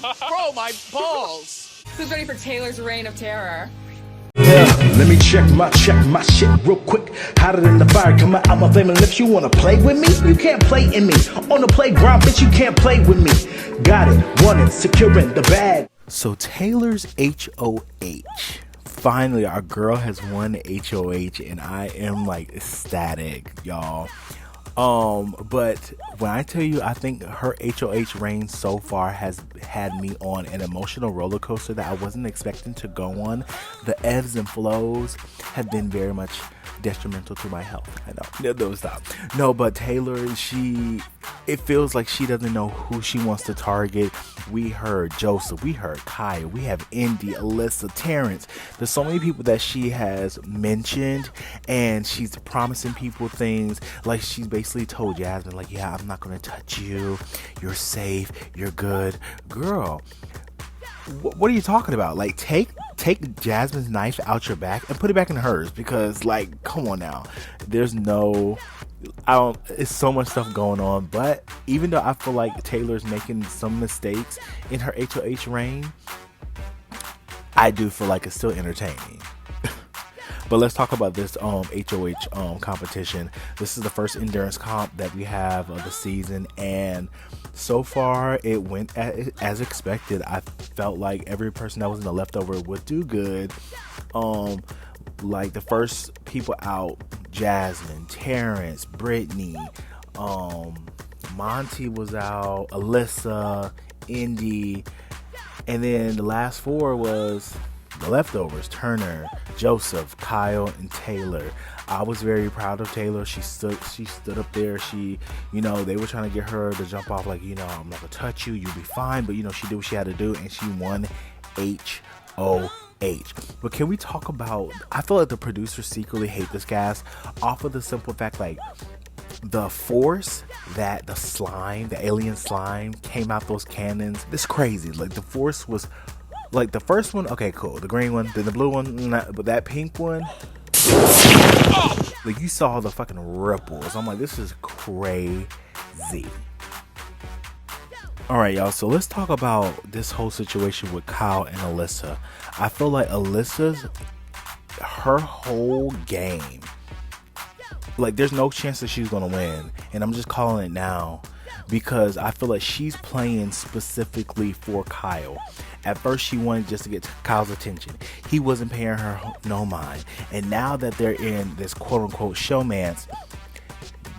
Bro, my balls. Who's ready for Taylor's reign of terror? Yeah, let me check my shit real quick. Hotter than the fire coming out my flaming lips. You wanna play with me? You can't play in me. On the playground, bitch, you can't play with me. Got it, want it, securing the bag. So Taylor's HOH. Finally, our girl has won HOH, and I am like ecstatic, y'all. But when I tell you, I think her HOH reign so far has had me on an emotional roller coaster that I wasn't expecting to go on. The ebbs and flows have been very much detrimental to my health. I know. No, stop. No, but Taylor, it feels like she doesn't know who she wants to target. We heard Joseph, we heard Kaya, we have Indy, Alyssa, Terrence. There's so many people that she has mentioned, and she's promising people things. Like, she's basically told Jasmine, like, yeah, I'm not gonna touch you, you're safe, you're good. Girl, what are you talking about? Like, take Jasmine's knife out your back and put it back in hers, because, like, come on now. It's so much stuff going on. But even though I feel like Taylor's making some mistakes in her HOH reign, I do feel like it's still entertaining. But let's talk about this HOH competition. This is the first endurance comp that we have of the season, and so far it went as expected. I felt like every person that was in the leftover would do good. Like the first people out, Jasmine, Terrence, Brittany, Monty was out, Alyssa, Indy, and then the last four was the leftovers: Turner, Joseph, Kyle, and Taylor. I was very proud of Taylor. She stood up there. They were trying to get her to jump off, like, I'm not gonna touch you, you'll be fine. But she did what she had to do, and she won HOH. But can we talk about, I feel like the producers secretly hate this cast off of the simple fact, like, the force that the slime, the alien slime, came out those cannons. It's crazy. Like, the force was, like, the first one, okay, cool, the green one, then the blue one, but that pink one, like, you saw the fucking ripples. I'm like, this is crazy. Alright, y'all, so let's talk about this whole situation with Kyle and Alyssa. I feel like her whole game, like, there's no chance that she's gonna win, and I'm just calling it now, because I feel like she's playing specifically for Kyle. At first, she wanted just to get Kyle's attention. He wasn't paying her no mind. And now that they're in this quote-unquote showmance,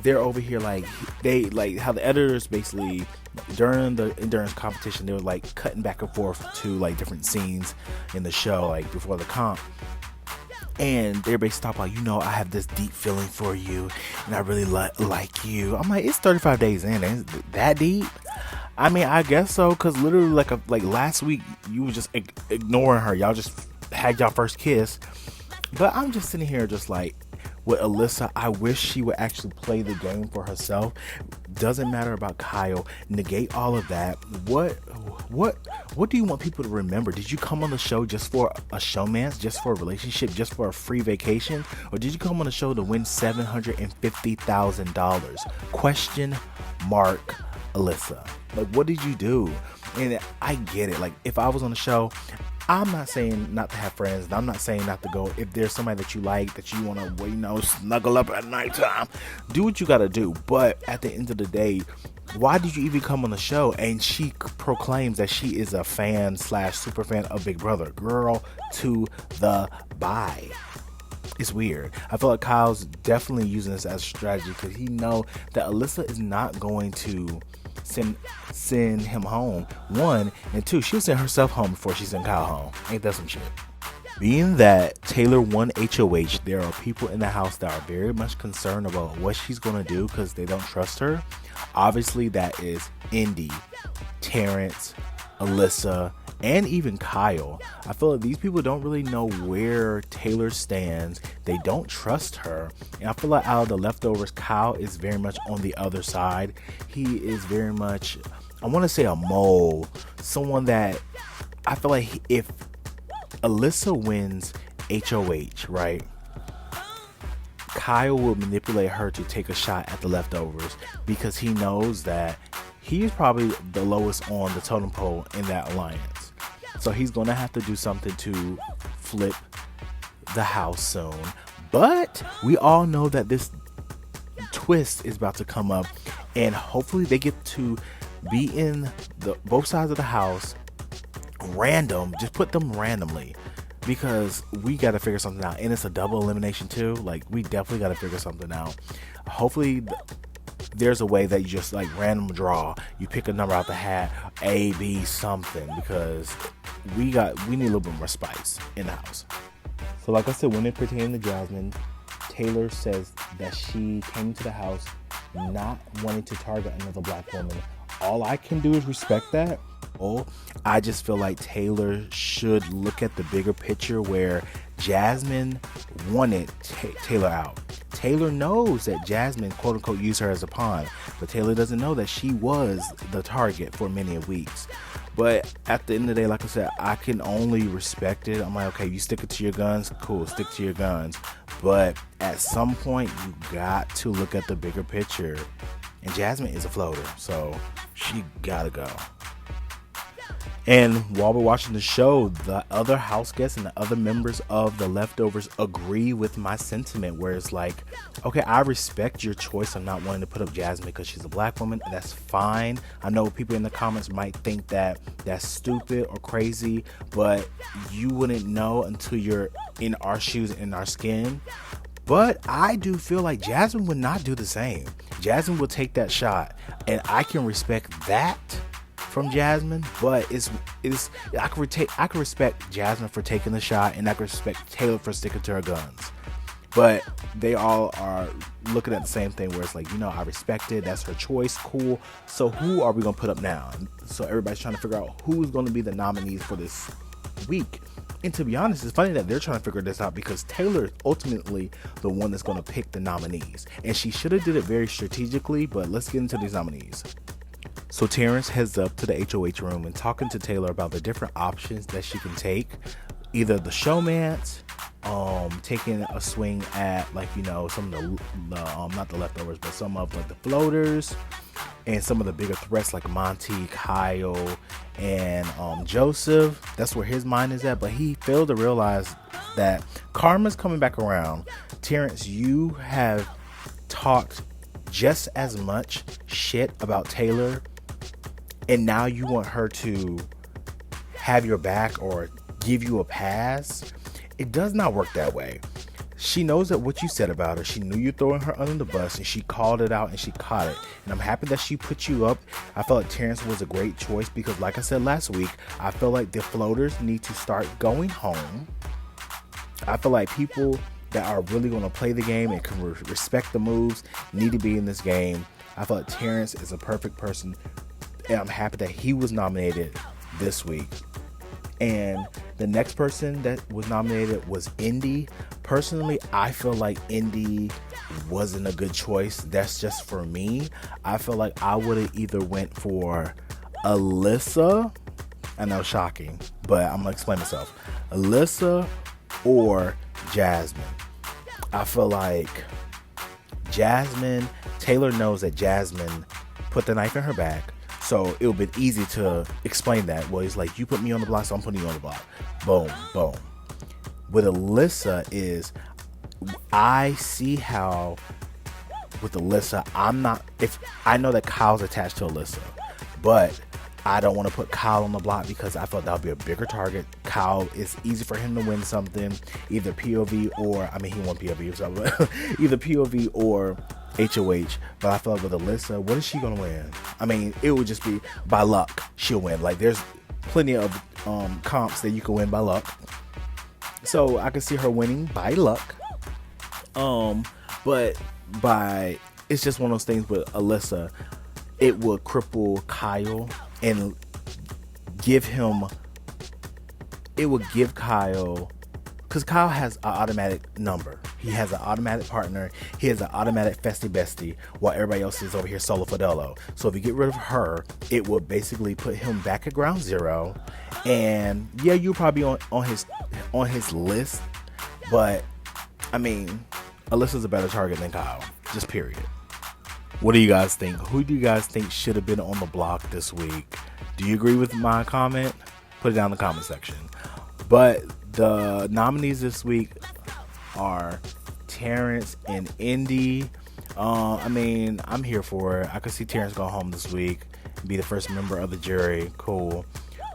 they're over here like how the editors basically, during the endurance competition, they were like cutting back and forth to like different scenes in the show, like before the comp. And they're basically talking about, I have this deep feeling for you, and I really like you. I'm like, it's 35 days in. Is it that deep? I mean, I guess so, because literally, like last week, you were just ignoring her. Y'all just had y'all first kiss. But I'm just sitting here just like, with Alyssa, I wish she would actually play the game for herself. Doesn't matter about Kyle. Negate all of that. What do you want people to remember? Did you come on the show just for a showmance, just for a relationship, just for a free vacation? Or did you come on the show to win $750,000? Question mark, Alyssa. Like, what did you do? And I get it. Like, if I was on the show, I'm not saying not to have friends, and I'm not saying not to go. If there's somebody that you like, that you want to, snuggle up at nighttime, do what you got to do. But at the end of the day, why did you even come on the show? And she proclaims that she is a fan / super fan of Big Brother. Girl, to the bye. It's weird. I feel like Kyle's definitely using this as a strategy, because he know that Alyssa is not going to send him home, one, and two, she'll send herself home before she send Kyle home. Ain't that some shit? Being that Taylor won HOH, there are people in the house that are very much concerned about what she's going to do, because they don't trust her. Obviously, that is Indy, Terrence, Alyssa, and even Kyle. I feel like these people don't really know where Taylor stands. They don't trust her. And I feel like out of the leftovers, Kyle is very much on the other side. He is very much, I want to say, a mole. Someone that I feel like if Alyssa wins HOH, right, Kyle will manipulate her to take a shot at the leftovers, because he knows that he's probably the lowest on the totem pole in that alliance. So he's going to have to do something to flip the house soon. But we all know that this twist is about to come up, and hopefully they get to be in the both sides of the house random. Just put them randomly, because we got to figure something out. And it's a double elimination too. Like, we definitely got to figure something out. Hopefully there's a way that you just like random draw, you pick a number out the hat, A, B, something, because we need a little bit more spice in the house. So like I said, when it pertains to Jasmine, Taylor says that she came to the house not wanting to target another black woman. All I can do is respect that. I just feel like Taylor should look at the bigger picture, where Jasmine wanted Taylor out. Taylor knows that Jasmine, quote unquote, used her as a pawn, but Taylor doesn't know that she was the target for many weeks. But at the end of the day, like I said, I can only respect it. I'm like, okay, you stick it to your guns, cool, stick to your guns. But at some point, you got to look at the bigger picture. And Jasmine is a floater, so she gotta go. And while we're watching the show, the other house guests and the other members of the leftovers agree with my sentiment, where it's like, okay, I respect your choice of not wanting to put up Jasmine because she's a black woman, and that's fine. I know people in the comments might think that that's stupid or crazy, but you wouldn't know until you're in our shoes, in our skin. But I do feel like Jasmine would not do the same. Jasmine will take that shot, and I can respect that from Jasmine, but I can respect Jasmine for taking the shot, and I can respect Taylor for sticking to her guns. But they all are looking at the same thing, where it's like, I respect it, that's her choice, cool. So who are we gonna put up now? So everybody's trying to figure out who's gonna be the nominees for this week. And to be honest, it's funny that they're trying to figure this out, because Taylor is ultimately the one that's going to pick the nominees. And she should have did it very strategically, but let's get into these nominees. So Terrence heads up to the HOH room and talking to Taylor about the different options that she can take. Either the showmance, taking a swing at some of the not the leftovers, but some of like the floaters, and some of the bigger threats like Monty, Kyle, and Joseph. That's where his mind is at, but he failed to realize that karma's coming back around. Terrence, you have talked just as much shit about Taylor, and now you want her to have your back or give you a pass. It does not work that way. She knows that what you said about her, she knew you throwing her under the bus, and she called it out and she caught it. And I'm happy that she put you up. I felt like Terrence was a great choice, because like I said last week, I feel like the floaters need to start going home. I feel like people that are really going to play the game and can respect the moves need to be in this game. I feel like Terrence is a perfect person, and I'm happy that he was nominated this week. And the next person that was nominated was Indy. Personally, I feel like Indy wasn't a good choice. That's just for me. I feel like I would have either went for Alyssa. I know, shocking, but I'm gonna explain myself. Alyssa or Jasmine. I feel like Jasmine, Taylor knows that Jasmine put the knife in her back. So it would have been easy to explain that. Well, it's like, you put me on the block, so I'm putting you on the block. Boom, boom. With Alyssa is, I see how with Alyssa, I know that Kyle's attached to Alyssa, but I don't want to put Kyle on the block, because I felt that would be a bigger target. Kyle, it's easy for him to win something, either POV or, he won POV, so either POV or HOH. But I felt with Alyssa, what is she gonna win? It would just be by luck she'll win. Like, there's plenty of comps that you can win by luck, so I can see her winning by luck. But it's just one of those things with Alyssa, it would cripple Kyle and give Kyle, because Kyle has an automatic number. He has an automatic partner. He has an automatic festy bestie, while everybody else is over here solo Fidelo. So if you get rid of her, it will basically put him back at ground zero. And yeah, you're probably on his list, but Alyssa's a better target than Kyle. Just period. What do you guys think? Who do you guys think should have been on the block this week? Do you agree with my comment? Put it down in the comment section. But the nominees this week are Terrence and Indy. I mean, I'm here for it. I could see Terrence go home this week and be the first member of the jury. Cool.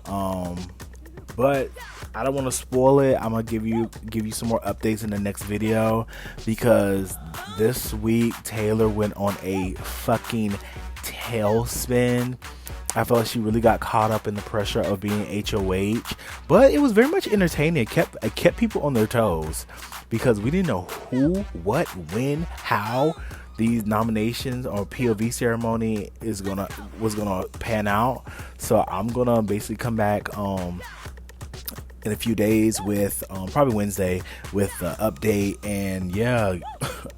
But I don't want to spoil it. I'm gonna give you some more updates in the next video, because this week Taylor went on a fucking tailspin. I felt like she really got caught up in the pressure of being HOH, but it was very much entertaining. It kept people on their toes, because we didn't know who, what, when, how these nominations or POV ceremony was gonna pan out. So I'm gonna basically come back in a few days with probably Wednesday with the update. And yeah,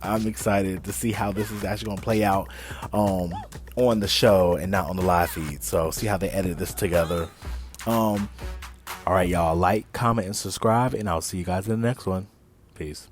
I'm excited to see how this is actually gonna play out on the show and not on the live feed. So see how they edit this together. All right, y'all, like, comment, and subscribe, and I'll see you guys in the next one. Peace.